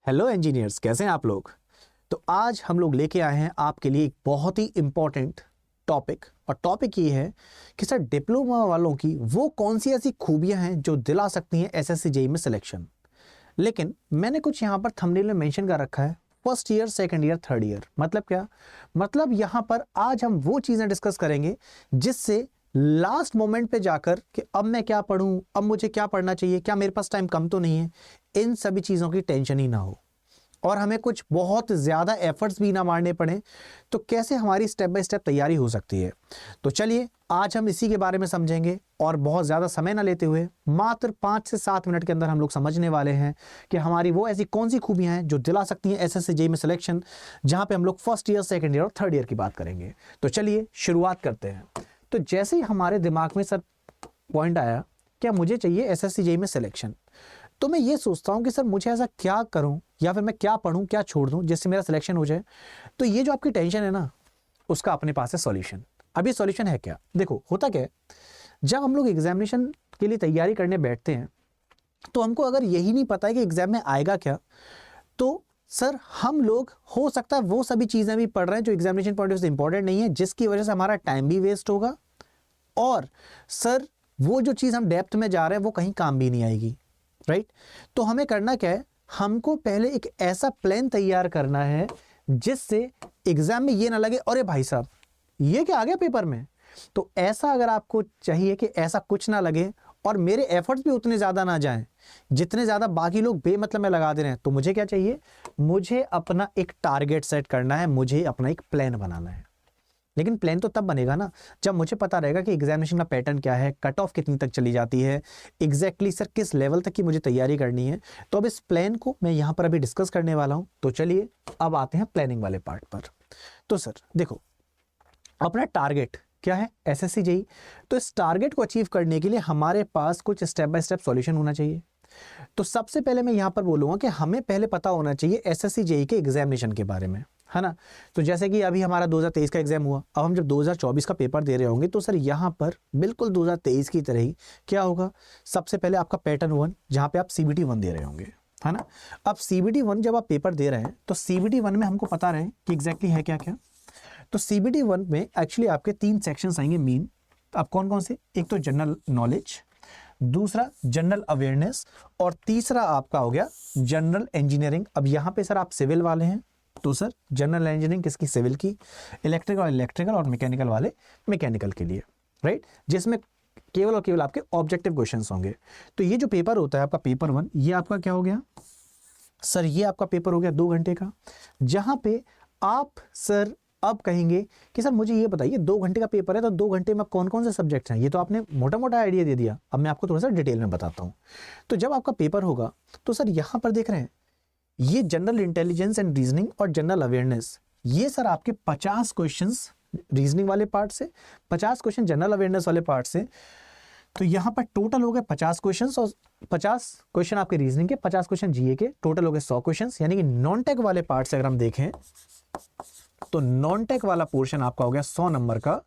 Hello engineers, कैसे हैं आप लोग। तो आज हम लोग लेके आए हैं आपके लिए एक बहुत ही इंपॉर्टेंट टॉपिक, और टॉपिक ये है कि सर डिप्लोमा वालों की वो कौन सी ऐसी खूबियां हैं जो दिला सकती हैं एसएससी जेईई में सिलेक्शन। लेकिन मैंने कुछ यहाँ पर थंबनेल में मेंशन कर रखा है first year, second year, third year. मतलब क्या? मतलब यहाँ पर आज हम वो चीज़ें डिस्कस करेंगे जिससे लास्ट मोमेंट पे जाकर कि अब मैं क्या पढूं, अब मुझे क्या पढ़ना चाहिए, क्या मेरे पास टाइम कम तो नहीं है, इन सभी चीज़ों की टेंशन ही ना हो और हमें कुछ बहुत ज़्यादा एफर्ट्स भी ना मारने पड़े। तो कैसे हमारी स्टेप बाय स्टेप तैयारी हो सकती है, तो चलिए आज हम इसी के बारे में समझेंगे। और बहुत ज़्यादा समय ना लेते हुए मात्र 5 से 7 मिनट के अंदर हम लोग समझने वाले हैं कि हमारी वो ऐसी कौन सी खूबियां हैं जो दिला सकती हैं एसएससी जेईई में सिलेक्शन, जहां पे हम लोग फर्स्ट ईयर, सेकंड ईयर और थर्ड ईयर की बात करेंगे। तो चलिए शुरुआत करते हैं। तो जैसे ही हमारे दिमाग में सर पॉइंट आया क्या मुझे चाहिए एसएससी जेईई में सिलेक्शन, तो मैं ये सोचता हूं कि सर मुझे ऐसा क्या करूं या फिर मैं क्या पढूं, क्या छोड़ दूं जिससे मेरा सिलेक्शन हो जाए। तो ये जो आपकी टेंशन है ना, उसका अपने पास है सॉल्यूशन। अब ये सॉल्यूशन है क्या? देखो होता क्या है, जब हम लोग एग्जामिनेशन के लिए तैयारी करने बैठते हैं तो हमको अगर यही नहीं पता है कि एग्जाम में आएगा क्या, तो सर हम लोग हो सकता है वो सभी चीजें भी पढ़ रहे हैं जो एग्जामिनेशन पॉइंट ऑफ व्यू से इंपॉर्टेंट नहीं है, जिसकी वजह से हमारा टाइम भी वेस्ट होगा और सर वो जो चीज हम डेप्थ में जा रहे हैं वो कहीं काम भी नहीं आएगी। राइट? तो हमें करना क्या है, हमको पहले एक ऐसा प्लान तैयार करना है जिससे एग्जाम में ये ना लगे अरे भाई साहब ये क्या आ गया पेपर में। तो ऐसा अगर आपको चाहिए कि ऐसा कुछ ना लगे और मेरे एफर्ट्स भी उतने ज्यादा ना जाएं जितने ज्यादा बाकी लोग बेमतलब में लगा दे रहे हैं, तो मुझे क्या चाहिए, मुझे अपना एक टारगेट सेट करना है, मुझे अपना एक प्लान बनाना है। लेकिन प्लान तो तब बनेगा ना जब मुझे पता रहेगा कि एग्जामिनेशन का पैटर्न क्या है, कट ऑफ कितनी तक चली जाती है, एग्जैक्टली सर किस लेवल तक की मुझे तैयारी करनी है। तो अब इस प्लान को मैं यहाँ पर अभी डिस्कस करने वाला हूँ। तो चलिए अब आते हैं प्लानिंग वाले पार्ट पर। तो सर देखो, अपना टारगेट क्या है, एसएससी जेईई। तो इस टारगेट को अचीव करने के लिए हमारे पास कुछ स्टेप बाय स्टेप सॉल्यूशन होना चाहिए। तो सबसे पहले मैं यहां पर बोलूंगा कि हमें पहले पता होना चाहिए एसएससी जेईई के एग्जामिनेशन के बारे में, है ना। तो जैसे कि अभी हमारा 2023 का एग्जाम हुआ, अब हम जब 2024 का पेपर दे रहे होंगे तो सर यहां पर बिल्कुल 2023 की तरह ही क्या होगा, सबसे पहले आपका पैटर्न 1 जहां पे आप सीबीटी 1 दे रहे होंगे, है ना। अब सीबीटी 1 जब आप पेपर दे रहे हैं तो सीबीटी 1 में हमको पता रहे कि एग्जैक्टली है क्या क्या। तो सीबीटी 1 में एक्चुअली आपके 3 सेक्शंस आएंगे मेन। अब कौन कौन से? एक तो जनरल नॉलेज, दूसरा जनरल अवेयरनेस और तीसरा आपका हो गया जनरल इंजीनियरिंग। अब यहाँ पे सर आप सिविल वाले हैं तो सर जनरल इंजीनियरिंग किसकी? सिविल की। इलेक्ट्रिकल और मैकेनिकल वाले मैकेनिकल के लिए, राइट, जिसमें केवल और केवल आपके ऑब्जेक्टिव क्वेश्चंस होंगे। तो ये जो पेपर होता है आपका पेपर 1, ये आपका क्या हो गया सर, ये आपका पेपर हो गया 2 घंटे का, जहां पे आप सर अब कहेंगे कि सर मुझे ये बताइए 2 घंटे का पेपर है तो 2 घंटे में कौन कौन से सब्जेक्ट्स हैं। ये तो आपने मोटा मोटा आइडिया दे दिया, अब मैं आपको थोड़ा सा डिटेल में बताता हूँ। तो जब आपका पेपर होगा तो सर यहाँ पर देख रहे हैं ये जनरल इंटेलिजेंस एंड रीजनिंग और जनरल अवेयरनेस, ये सर आपके 50 क्वेश्चंस रीजनिंग वाले पार्ट से, 50 क्वेश्चन जनरल अवेयरनेस वाले पार्ट से। तो यहाँ पर टोटल हो गए 50 क्वेश्चंस और 50 क्वेश्चन आपके रीजनिंग के, 50 क्वेश्चन जीए के, टोटल हो गए 100 क्वेश्चंस। यानी कि नॉन टेक वाले पार्ट से अगर हम देखें तो नॉन टेक वाला पोर्शन आपका हो गया 100 नंबर का।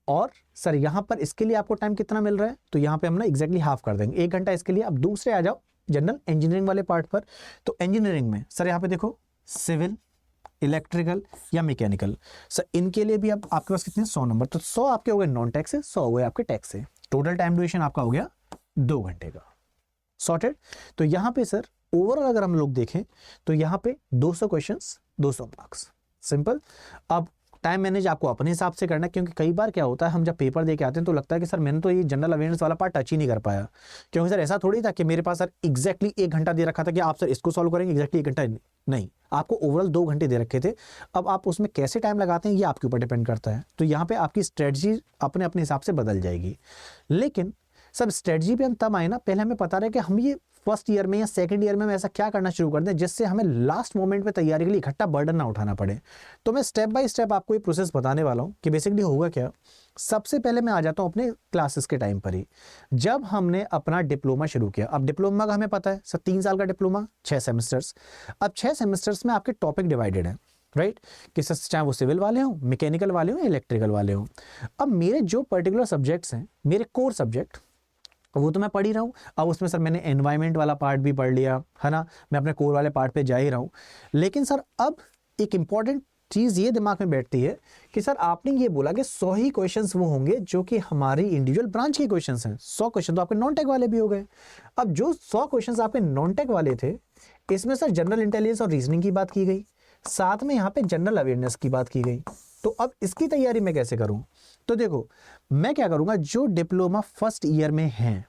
और सर यहां पर इसके लिए आपको टाइम कितना मिल रहा है, तो यहां पे हम ना एग्जैक्टली हाफ कर देंगे, 1 घंटा इसके लिए। अब दूसरे आ जाओ जनरल इंजीनियरिंग वाले पार्ट पर। तो इंजीनियरिंग में सर यहां पे देखो सिविल, इलेक्ट्रिकल या मैकेनिकल, सर इनके लिए भी अब आपके पास कितने? 100 नंबर। तो 100 आपके हो गए नॉन टैक्स से, 100 हो गए आपके टैक्स से। टोटल टाइम ड्यूरेशन आपका हो गया 2 घंटे का। सॉर्टेड। तो यहां पे सर ओवरऑल अगर हम लोग देखें तो यहां पे 200 क्वेश्चंस, 200 मार्क्स, सिंपल। अब टाइम मैनेज आपको अपने हिसाब से करना है, क्योंकि कई बार क्या होता है हम जब पेपर दे के आते हैं तो लगता है कि सर मैंने तो ये जनरल अवेयरनेस वाला पार्ट टच ही नहीं कर पाया। क्योंकि सर ऐसा थोड़ी था कि मेरे पास सर एग्जैक्टली 1 घंटा दे रखा था कि आप सर इसको सॉल्व करेंगे एग्जैक्टली 1 घंटा, नहीं, आपको ओवरऑल 2 घंटे दे रखे थे। अब आप उसमें कैसे टाइम लगाते हैं ये आपके ऊपर डिपेंड करता है। तो यहाँ पे आपकी स्ट्रेटजी अपने अपने हिसाब से बदल जाएगी। लेकिन सर स्ट्रेटजी पे हम तब आए ना, पहले हमें पता रहे कि हम ये फर्स्ट ईयर में या सेकंड ईयर में हम ऐसा क्या करना शुरू कर दें जिससे हमें लास्ट मोमेंट पे तैयारी के लिए इकट्ठा बर्डन ना उठाना पड़े। तो मैं स्टेप बाय स्टेप आपको ये प्रोसेस बताने वाला हूँ कि बेसिकली होगा क्या। सबसे पहले मैं आ जाता हूँ अपने क्लासेस के टाइम पर ही, जब हमने अपना डिप्लोमा शुरू किया। अब डिप्लोमा का हमें पता है सर 3 साल का डिप्लोमा, 6 सेमेस्टर्स। अब 6 सेमेस्टर्स में आपके टॉपिक डिवाइडेड है, राइट, कि सर चाहे वो सिविल वाले हों, मैकेनिकल वाले हों, इलेक्ट्रिकल वाले हों। अब मेरे जो पर्टिकुलर सब्जेक्ट्स हैं, मेरे कोर सब्जेक्ट, वो तो मैं पढ़ ही रहा हूँ। अब उसमें सर मैंने एनवायरनमेंट वाला पार्ट भी पढ़ लिया है ना, मैं अपने कोर वाले पार्ट पे जा ही रहा हूँ। लेकिन सर अब एक इंपॉर्टेंट चीज़ ये दिमाग में बैठती है कि सर आपने ये बोला कि 100 ही क्वेश्चंस वो होंगे जो कि हमारी इंडिविजुअल ब्रांच के क्वेश्चंस हैं। 100 क्वेश्चन तो आपके नॉन टेक वाले भी हो गए। अब जो 100 क्वेश्चंस आपके नॉन टेक वाले थे, इसमें सर जनरल इंटेलिजेंस और रीजनिंग की बात की गई, साथ में यहाँ पे जनरल अवेयरनेस की बात की गई। तो अब इसकी तैयारी मैं कैसे करूँ? तो देखो मैं क्या करूँगा, जो डिप्लोमा फर्स्ट ईयर में हैं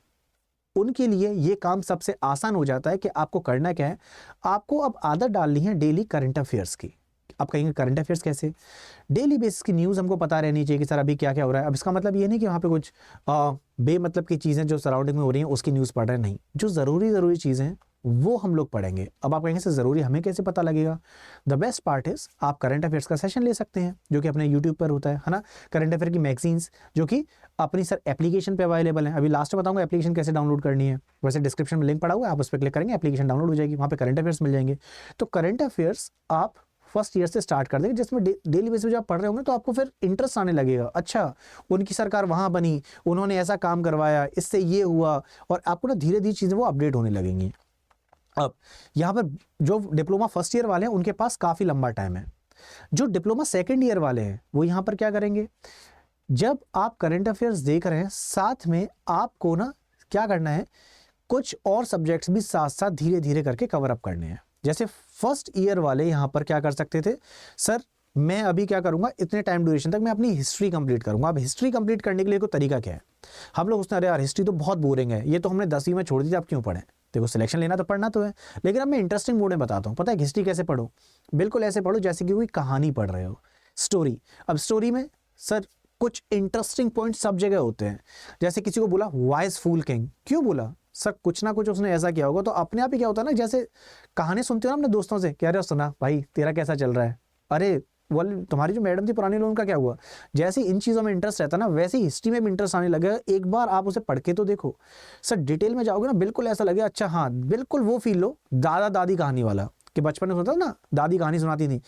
उनके लिए ये काम सबसे आसान हो जाता है कि आपको करना क्या है, आपको अब आदत डालनी है डेली करंट अफेयर्स की। आप कहेंगे करंट अफेयर्स कैसे? डेली बेसिस की न्यूज़ हमको पता रहनी चाहिए कि सर अभी क्या क्या हो रहा है। अब इसका मतलब ये नहीं कि वहाँ पे कुछ बेमतलब की चीज़ें जो सराउंडिंग में हो रही हैं उसकी न्यूज़ पढ़ रहे हैं, नहीं, जो ज़रूरी चीज़ें हैं वो हम लोग पढ़ेंगे। अब आप कहेंगे सर ज़रूरी हमें कैसे पता लगेगा? द बेस्ट पार्ट इज़ आप करंट अफेयर्स का सेशन ले सकते हैं जो कि अपने यूट्यूब पर होता है ना। करंट अफेयर की मैगजीन्स जो कि अपनी सर एप्लीकेशन पे अवेलेबल है। अभी लास्ट में बताऊंगा एप्लीकेशन कैसे डाउनलोड करनी है, वैसे डिस्क्रिप्शन में लिंक पड़ा हुआ है, आप उस पर क्लिक करेंगे एप्लीकेशन डाउनलोड हो जाएगी, वहाँ पे करंट अफेयर्स मिल जाएंगे। तो करंट अफेयर्स आप फर्स्ट ईयर से स्टार्ट कर देंगे, जिसमें डेली बेसिस पे जब आप पढ़ रहे होंगे तो आपको फिर इंटरेस्ट आने लगेगा। अच्छा, उनकी सरकार वहाँ बनी, उन्होंने ऐसा काम करवाया, इससे ये हुआ, और आपको ना धीरे धीरे चीज़ें वो अपडेट होने लगेंगी। अब यहाँ पर जो डिप्लोमा फर्स्ट ईयर वाले हैं उनके पास काफ़ी लंबा टाइम है। जो डिप्लोमा सेकेंड ईयर वाले हैं वो यहाँ पर क्या करेंगे, जब आप करंट अफेयर्स देख रहे हैं साथ में आपको ना क्या करना है, कुछ और सब्जेक्ट्स भी साथ साथ धीरे धीरे करके कवर अप करने हैं। जैसे फर्स्ट ईयर वाले यहाँ पर क्या कर सकते थे, सर मैं अभी क्या करूँगा, इतने टाइम ड्यूरेशन तक मैं अपनी हिस्ट्री कंप्लीट करूँगा। अब हिस्ट्री कंप्लीट करने के लिए कोई तरीका क्या है? हम लोग उसने अरे यार हिस्ट्री तो बहुत बोरिंग है, ये तो हमने 10वीं में छोड़ दी थी, आप क्यों पढ़ें? देखो सिलेक्शन लेना तो पढ़ना तो है, लेकिन अब मैं इंटरेस्टिंग मोड में बताता हूँ। पता है हिस्ट्री कैसे पढ़ो? बिल्कुल ऐसे पढ़ो जैसे कि कोई कहानी पढ़ रहे हो, स्टोरी। अब स्टोरी में सर कुछ इंटरेस्टिंग पॉइंट सब जगह होते हैं। जैसे किसी को बोला वाइज फूल किंग, क्यों बोला? सर कुछ ना कुछ उसने ऐसा किया होगा। तो अपने आप ही क्या होता है ना, जैसे कहानी सुनते हो ना अपने दोस्तों से, कह रहे हो सुना भाई तेरा कैसा चल रहा है, अरे वो तुम्हारी जो मैडम थी पुरानी लोगों का क्या हुआ। जैसे इन चीज़ों में इंटरेस्ट रहता है ना, वैसे ही हिस्ट्री में भी इंटरेस्ट आने लगेगा। एक बार आप उसे पढ़ के तो देखो सर, डिटेल में जाओगे ना बिल्कुल ऐसा लगेगा, अच्छा हाँ बिल्कुल वो फील लो दादा दादी कहानी वाला, कि बचपन में सुनता था ना दादी कहानी सुनाती थी,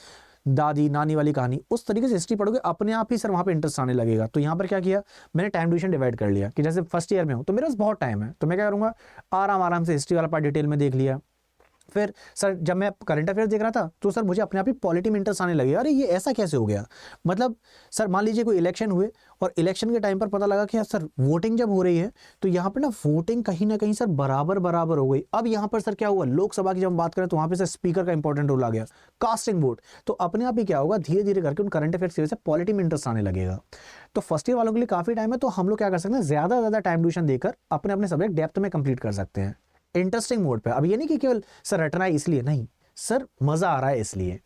दादी नानी वाली कहानी, उस तरीके से हिस्ट्री पढ़ोगे अपने आप ही सर वहाँ पे इंटरेस्ट आने लगेगा। तो यहाँ पर क्या किया मैंने, टाइम ड्यूरेशन डिवाइड कर लिया कि जैसे फर्स्ट ईयर में हूँ तो मेरे पास बहुत टाइम है, तो मैं क्या करूँगा आराम से हिस्ट्री वाला पार्ट डिटेल में देख लिया। फिर सर जब मैं करंट अफेयर देख रहा था तो सर मुझे अपने आप ही पॉलिटी में इंटरेस्ट आने लगे, अरे ये ऐसा कैसे हो गया। मतलब सर मान लीजिए कोई इलेक्शन हुए और इलेक्शन के टाइम पर पता लगा कि यार सर वोटिंग जब हो रही है तो यहाँ पर ना वोटिंग कहीं ना कहीं सर बराबर हो गई। अब यहाँ पर सर क्या हुआ, लोकसभा की जब हम बात करें तो वहाँ पर सर स्पीकर का इंपॉर्टेंट रोल आ गया, कास्टिंग वोट। तो अपने आप ही क्या होगा, धीरे धीरे करके उन करंट अफेयर की वजह से पॉलिटी में इंटरेस्ट आने लगेगा। तो फर्स्ट ईयर वालों के लिए काफ़ी टाइम है, तो हम लोग क्या कर सकते हैं, ज़्यादा टाइम ड्यूरेशन देकर अपने अपने सब्जेक्ट डेप्थ में कंप्लीट कर सकते हैं इंटरेस्टिंग मोड पे। अब ये नहीं कि केवल सर रटना है इसलिए, नहीं सर मज़ा आ रहा है इसलिए।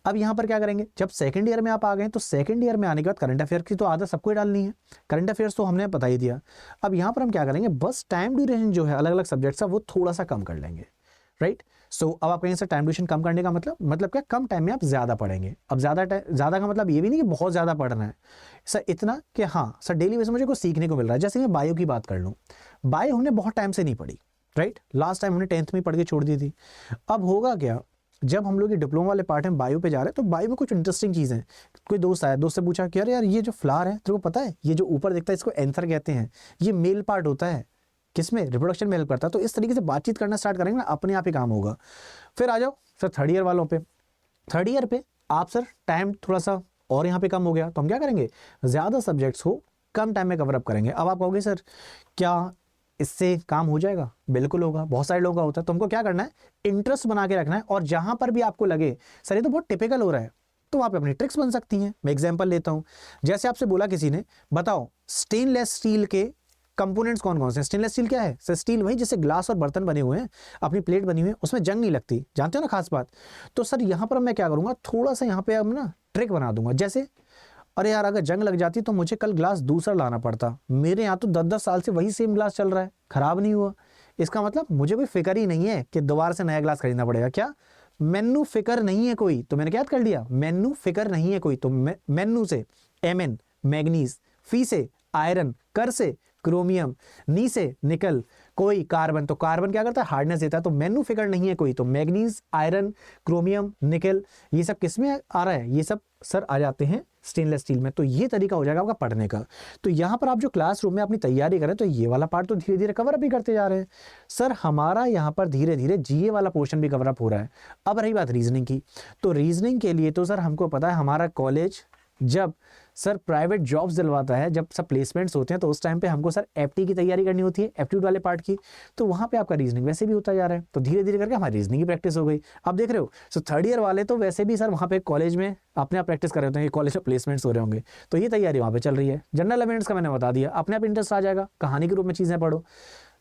अब यहाँ पर क्या करेंगे, जब सेकंड ईयर में आप आ गए तो सेकंड ईयर में आने के बाद करंट अफेयर की तो आदत सबको ही डालनी है, करंट अफेयर्स तो हमने बता ही दिया। अब यहाँ पर हम क्या करेंगे, बस टाइम ड्यूरेशन जो है अलग अलग सब्जेक्ट्स का वो थोड़ा सा कम कर लेंगे, राइट। सो अब आप कहेंगे सर टाइम ड्यूरेशन कम करने का मतलब क्या, कम टाइम में आप ज़्यादा पढ़ेंगे। अब ज़्यादा का मतलब ये भी नहीं कि बहुत ज़्यादा पढ़ना है सर, इतना कि हाँ सर डेली बेसिस मुझे कुछ सीखने को मिल रहा है। जैसे मैं बायो की बात कर लूँ, बायो हमने बहुत टाइम से नहीं पढ़ी, राइट, लास्ट टाइम हमने 10th में पढ़ के छोड़ दी थी। अब होगा क्या, जब हम लोग ये डिप्लोमा वाले पार्ट में बायो पे जा रहे हैं तो बायो में कुछ इंटरेस्टिंग चीज़ है। कोई दोस्त आया, दोस्त से पूछा कि अरे यार ये जो फ्लावर है तेरे को पता है, ये जो ऊपर दिखता है इसको एंथर कहते हैं, ये मेल पार्ट होता है, किसमें, रिप्रोडक्शन में हेल्प करता है। तो इस तरीके से बातचीत करना स्टार्ट करेंगे ना, अपने आप ही काम होगा। फिर आ जाओ सर थर्ड ईयर वालों पे, थर्ड ईयर पे आप सर टाइम थोड़ा सा और यहाँ पे कम हो गया, तो हम क्या करेंगे, ज़्यादा सब्जेक्ट्स को कम टाइम में कवर अप करेंगे। अब आप कहोगे सर क्या इससे काम हो जाएगा? बिल्कुल होगा, बहुत सारे लोगों का होता है। तो हमको क्या करना है, इंटरेस्ट बना के रखना है, और जहां पर भी आपको लगे सर ये तो बहुत टिपिकल हो रहा है तो वहां पे अपनी ट्रिक्स बन सकती हैं। मैं एग्जांपल लेता हूं, जैसे आपसे बोला किसी ने, बताओ स्टेनलेस स्टील के कंपोनेंट्स कौन कौन से। स्टेनलेस स्टील क्या है सर, स्टील वही जिससे ग्लास और बर्तन बने हुए हैं, अपनी प्लेट बनी हुई है, उसमें जंग नहीं लगती, जानते हो ना खास बात। तो सर यहाँ पर मैं क्या करूँगा, थोड़ा सा यहाँ पे अब ना ट्रिक बना दूंगा। जैसे अरे यार अगर जंग लग जाती तो मुझे कल ग्लास दूसरा लाना पड़ता, मेरे यहाँ तो 10-10 साल से वही सेम ग्लास चल रहा है, खराब नहीं हुआ। इसका मतलब मुझे कोई फिक्र ही नहीं है कि दोबारा से नया ग्लास खरीदना पड़ेगा। क्या, मेनू फिक्र नहीं है कोई, तो मैंने क्या याद कर लिया, मेनू फिक्र नहीं है कोई। तो मेनू से एमएन मैग्नीज, फी से आयरन, कर से क्रोमियम, नी से निकल, कोई कार्बन, तो कार्बन क्या करता है, हार्डनेस देता है। तो मेन्यू फिगर नहीं है कोई, तो मैग्नीज, आयरन, क्रोमियम, निकल, ये सब किस में आ रहा है, ये सब सर आ जाते हैं स्टेनलेस स्टील में। तो ये तरीका हो जाएगा आपका पढ़ने का। तो यहाँ पर आप जो क्लासरूम में अपनी तैयारी करें, तो ये वाला पार्ट तो धीरे धीरे कवर अप भी करते जा रहे हैं सर। हमारा यहाँ पर धीरे धीरे जीए वाला पोर्शन भी कवर अप हो रहा है। अब रही बात रीजनिंग की, तो रीजनिंग के लिए तो सर हमको पता है हमारा कॉलेज जब सर प्राइवेट जॉब्स दिलवाता है, जब सब प्लेसमेंट्स होते हैं, तो उस टाइम पे हमको सर एफटी की तैयारी करनी होती है, एप्टीट्यूड वाले पार्ट की। तो वहाँ पे आपका रीजनिंग वैसे भी होता जा रहा है। तो धीरे धीरे करके हमारी रीजनिंग की प्रैक्टिस हो गई। आप देख रहे हो, सो थर्ड ईयर वाले तो वैसे भी सर वहाँ पे कॉलेज में अपने आप प्रैक्टिस कर रहे होते हैं कि कॉलेज में प्लेसमेंट्स हो रहे होंगे, तो ये तैयारी वहाँ पे चल रही है। जनरल अवेयरनेस का मैंने बता दिया, अपने आप इंटरेस्ट आ जाएगा, कहानी के रूप में चीज़ें पढ़ो,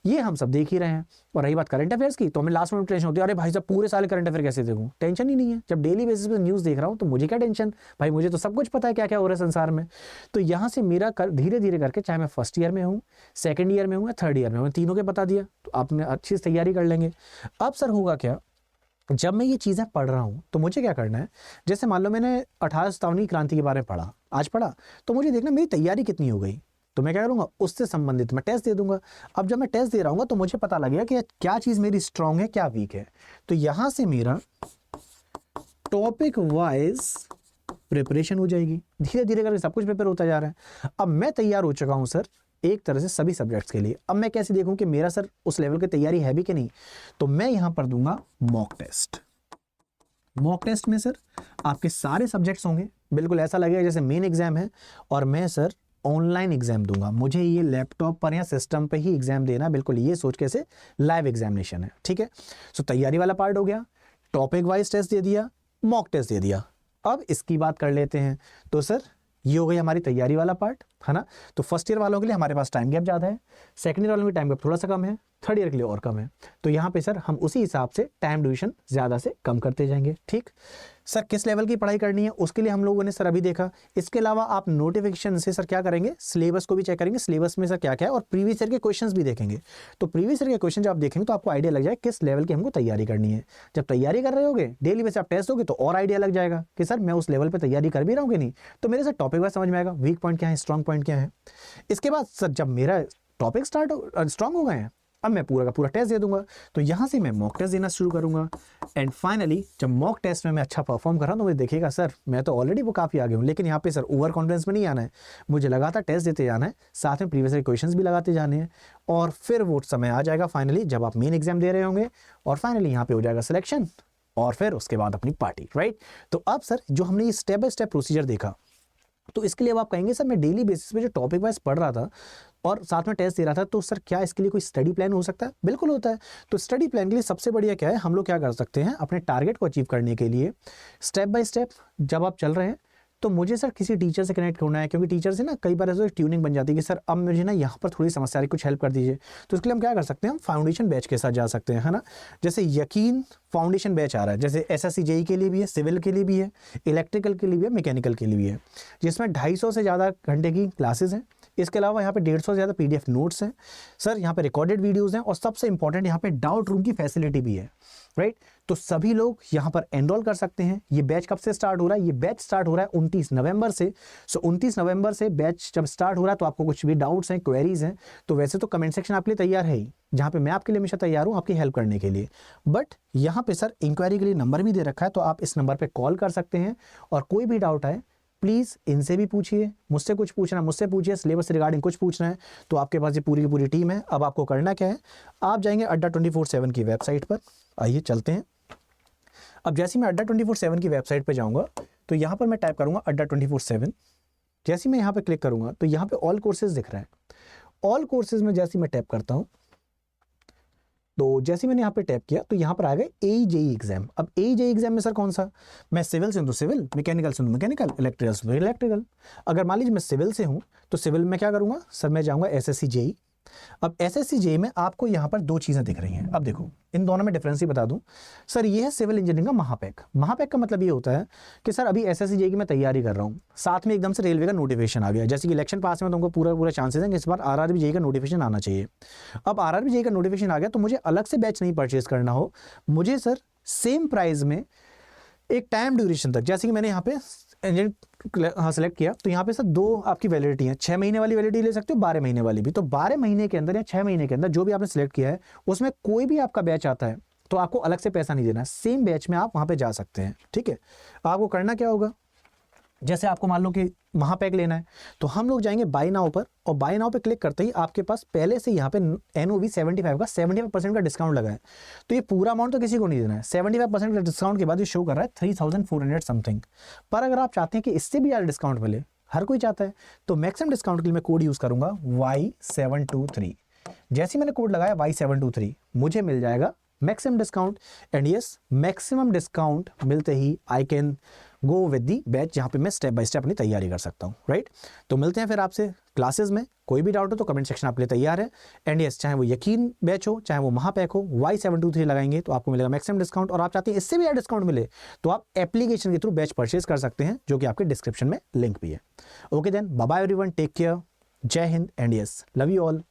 ये हम सब देख ही रहे हैं। और रही बात करंट अफेयर्स की, तो हमें लास्ट में टेंशन होती है, अरे भाई साहब पूरे साल करंट अफेयर कैसे देखूं। टेंशन ही नहीं है, जब डेली बेसिस पे न्यूज़ देख रहा हूं तो मुझे क्या टेंशन, भाई मुझे तो सब कुछ पता है क्या क्या हो रहा है संसार में। तो यहाँ से मेरा धीरे धीरे करके, चाहे मैं फर्स्ट ईयर में हूँ, सेकेंड ईयर में हूँ या थर्ड ईयर में हूँ, तीनों के बता दिया, तो आपने अच्छी से तैयारी कर लेंगे। अब सर होगा क्या, जब मैं ये चीज़ें पढ़ रहा हूँ तो मुझे क्या करना है, जैसे मान लो मैंने 1857 क्रांति के बारे में पढ़ा, आज पढ़ा, तो मुझे देखना मेरी तैयारी कितनी हो गई। तो मैं क्या करूँगा, उससे संबंधित मैं टेस्ट दे दूंगा। अब जब मैं टेस्ट दे रहा हूँ तो मुझे पता लगेगा कि क्या चीज़ मेरी स्ट्रांग है, क्या वीक है। तो यहाँ से मेरा टॉपिक वाइज प्रिपरेशन हो जाएगी, धीरे धीरे करके सब कुछ प्रिपेयर होता जा रहा है। अब मैं तैयार हो चुका हूँ सर एक तरह से सभी सब्जेक्ट्स के लिए। अब मैं कैसे देखूँ कि मेरा सर उस लेवल की तैयारी है भी कि नहीं, तो मैं यहाँ पर दूंगा मॉक टेस्ट। मॉक टेस्ट में सर आपके सारे सब्जेक्ट्स होंगे, बिल्कुल ऐसा लगेगा जैसे मेन एग्जाम है, और मैं सर ऑनलाइन एग्जाम दूंगा। मुझे ये लैपटॉप पर या सिस्टम पे ही एग्जाम देना, बिल्कुल ये सोच के से लाइव एग्जामिनेशन है, ठीक है। सो तैयारी वाला पार्ट हो गया, टॉपिक वाइज टेस्ट दे दिया, मॉक टेस्ट दे दिया। अब इसकी बात कर लेते हैं, तो सर ये हो गई हमारी तैयारी वाला पार्ट, है ना। तो फर्स्ट ईयर वालों के लिए हमारे पास टाइम गैप ज़्यादा है, सेकंड ईयर वालों में टाइम गैप थोड़ा सा कम है, थर्ड ईयर के लिए और कम है। तो यहाँ पे सर हम उसी हिसाब से टाइम ड्यूरेशन ज़्यादा से कम करते जाएंगे, ठीक। सर किस लेवल की पढ़ाई करनी है उसके लिए हम लोगों ने सर अभी देखा। इसके अलावा आप नोटिफिकेशन से सर क्या करेंगे, सिलेबस को भी चेक करेंगे, सिलेबस में सर क्या क्या है, और प्रीवियस ईयर के क्वेश्चंस भी देखेंगे। तो प्रीवियस ईयर के क्वेश्चन जब आप देखेंगे तो आपको आइडिया लग जाए किस लेवल की हमको तैयारी करनी है। जब तैयारी कर रहे होगे, डेली बेस आप टेस्ट होगे, तो और आइडिया लग जाएगा कि सर मैं उस लेवल पर तैयारी कर भी रहा हूँ कि नहीं। तो मेरे सर टॉपिक वाइज समझ में आएगा, वीक पॉइंट क्या है, स्ट्रॉन्ग पॉइंट क्या है। इसके बाद सर जब मेरा टॉपिक स्ट्रॉन्ग हो गए हैं, अब मैं पूरा का पूरा टेस्ट दे दूंगा। तो यहाँ से मैं मॉक टेस्ट देना शुरू करूंगा, एंड फाइनली जब मॉक टेस्ट में मैं अच्छा परफॉर्म कर रहा हूँ तो मुझे देखिएगा सर मैं तो ऑलरेडी वो काफ़ी आगे हूँ, लेकिन यहाँ पे सर ओवर कॉन्फिडेंस में नहीं आना है, मुझे लगातार टेस्ट देते जाना है, साथ में प्रीवियस ईयर क्वेश्चंस भी लगाते जाने हैं। और फिर वो समय आ जाएगा फाइनली जब आप मेन एग्जाम दे रहे होंगे, और फाइनली यहाँ पे हो जाएगा सिलेक्शन, और फिर उसके बाद अपनी पार्टी, राइट। तो अब सर जो हमने ये स्टेप बाय स्टेप प्रोसीजर देखा, तो इसके लिए अब आप कहेंगे सर मैं डेली बेसिस पे जो टॉपिक वाइज पढ़ रहा था और साथ में टेस्ट दे रहा था, तो सर क्या इसके लिए कोई स्टडी प्लान हो सकता है? बिल्कुल होता है। तो स्टडी प्लान के लिए सबसे बढ़िया क्या है, हम लोग क्या कर सकते हैं, अपने टारगेट को अचीव करने के लिए स्टेप बाय स्टेप जब आप चल रहे हैं, तो मुझे सर किसी टीचर से कनेक्ट करना है, क्योंकि टीचर से ना कई बार ऐसे ट्यूनिंग बन जाती है कि सर अब मुझे ना यहाँ पर थोड़ी समस्या आ रही, कुछ हेल्प कर दीजिए। तो इसके लिए हम क्या कर सकते हैं, हम फाउंडेशन बैच के साथ जा सकते हैं, है ना। जैसे यकीन फाउंडेशन बैच आ रहा है, जैसे SSC JEE के लिए भी है, सिविल के लिए भी है, इलेक्ट्रिकल के लिए भी है, मैकेनिकल के लिए भी है, जिसमें 250 से ज़्यादा घंटे की क्लासेस हैं। इसके अलावा यहाँ पे 150 से ज़्यादा PDF नोट्स हैं सर, यहाँ पे रिकॉर्डेड वीडियोज़ हैं, और सबसे इंपॉर्टेंट यहाँ पे डाउट रूम की फैसिलिटी भी है, राइट। तो सभी लोग यहाँ पर एनरोल कर सकते हैं। ये बैच कब से स्टार्ट हो रहा है, ये बैच स्टार्ट हो रहा है 29 नवंबर से। सो 29 नवंबर से बैच जब स्टार्ट हो रहा है, तो आपको कुछ भी डाउट्स हैं, क्वेरीज हैं, तो वैसे तो कमेंट सेक्शन आपके लिए तैयार है ही, जहाँ पे मैं आपके लिए हमेशा तैयार हूँ आपकी हेल्प करने के लिए। बट यहाँ पे सर इंक्वायरी के लिए नंबर भी दे रखा है, तो आप इस नंबर पर कॉल कर सकते हैं, और कोई भी डाउट आए प्लीज़ इनसे भी पूछिए, मुझसे कुछ पूछना मुझसे पूछिए, सिलेबस से रिगार्डिंग कुछ पूछना है तो आपके पास ये पूरी की पूरी टीम है। अब आपको करना क्या है, आप जाएंगे अड्डा 24/7 की वेबसाइट पर, आइए चलते हैं। अब जैसे मैं अड्डा 24/7 की वेबसाइट पर जाऊंगा, तो यहाँ पर मैं टाइप करूँगा अड्डा 24/7। जैसे मैं यहाँ पर क्लिक करूँगा तो यहाँ पर ऑल कोर्सेज दिख रहा है। ऑल कोर्सेज में जैसे मैं टैप करता हूँ, तो जैसे मैंने यहाँ पे टैप किया तो यहाँ पर आ गए AE JEE एग्जाम। अब AE JEE एग्जाम में सर कौन सा, मैं सिविल से हूँ तो सिविल, मैकेनिकल से हूँ मैकेनिकल, इलेक्ट्रिकल से इलेक्ट्रिकल। अगर मान लीजिए मैं सिविल से हूँ तो सिविल में क्या करूँगा सर, मैं जाऊँगा SSC JEE। अब SSC JEE में आपको यहाँ पर दो चीज़ें दिख रही हैं। अब देखो इन दोनों में डिफरेंस ही बता दूं सर, ये है सिविल इंजीनियरिंग का महापैक। महापैक का मतलब ये होता है कि सर अभी SSC JEE की मैं तैयारी कर रहा हूँ, साथ में एकदम से रेलवे का नोटिफिकेशन आ गया, जैसे कि इलेक्शन पास में तुमको पूरा चांसेस हैं कि इस बार RRB JEE का नोटिफिकेशन आना चाहिए। अब RRB JEE का नोटिफिकेशन आ गया तो मुझे अलग से बैच नहीं परचेज करना हो, मुझे सर सेम प्राइस में एक टाइम ड्यूरेशन तक, जैसे कि मैंने यहाँ पे इंजीनियरिंग हाँ सेलेक्ट किया, तो यहाँ पे सर दो आपकी वैलिडिटी है, 6 महीने वाली वैलिडिटी ले सकते हो, 12 महीने वाली भी। तो 12 महीने के अंदर या 6 महीने के अंदर जो भी आपने सिलेक्ट किया है उसमें कोई भी आपका बैच आता है तो आपको अलग से पैसा नहीं देना है, सेम बैच में आप वहाँ पे जा सकते हैं। ठीक है, आपको करना क्या होगा, जैसे आपको मान लो कि महापैक लेना है तो हम लोग जाएंगे बाय नाउ पर, और बाय नाउ पे क्लिक करते ही आपके पास पहले से यहाँ पे NOV 75 का 75% का डिस्काउंट लगा है। तो ये पूरा अमाउंट तो किसी को नहीं देना है, 75% का डिस्काउंट के बाद ये शो कर रहा है 3400 समथिंग। पर अगर आप चाहते हैं कि इससे भी ज़्यादा डिस्काउंट मिले, हर कोई चाहता है, तो मैक्सिमम डिस्काउंट के लिए मैं कोड यूज़ करूँगा Y723। जैसे ही मैंने कोड लगाया Y723 मुझे मिल जाएगा maximum discount. And yes, maximum discount मिलते ही I can go with the batch, जहाँ पे मैं स्टेप बाय स्टेप अपनी तैयारी कर सकता हूँ। राइट, तो मिलते हैं फिर आपसे क्लासेस में। कोई भी डाउट हो तो कमेंट सेक्शन आपके लिए तैयार है। एंड यस, चाहे वो यकीन बैच हो चाहे वो महापैक हो, Y723 लगाएंगे तो आपको मिलेगा मैक्सिमम डिस्काउंट। और आप चाहते हैं इससे भी ज़्यादा डिस्काउंट मिले तो आप एप्लीकेशन के थ्रू बैच परचेज कर सकते हैं, जो कि आपके डिस्क्रिप्शन में लिंक भी है। Okay then, bye bye everyone, take care, जय हिंद and yes, love you all.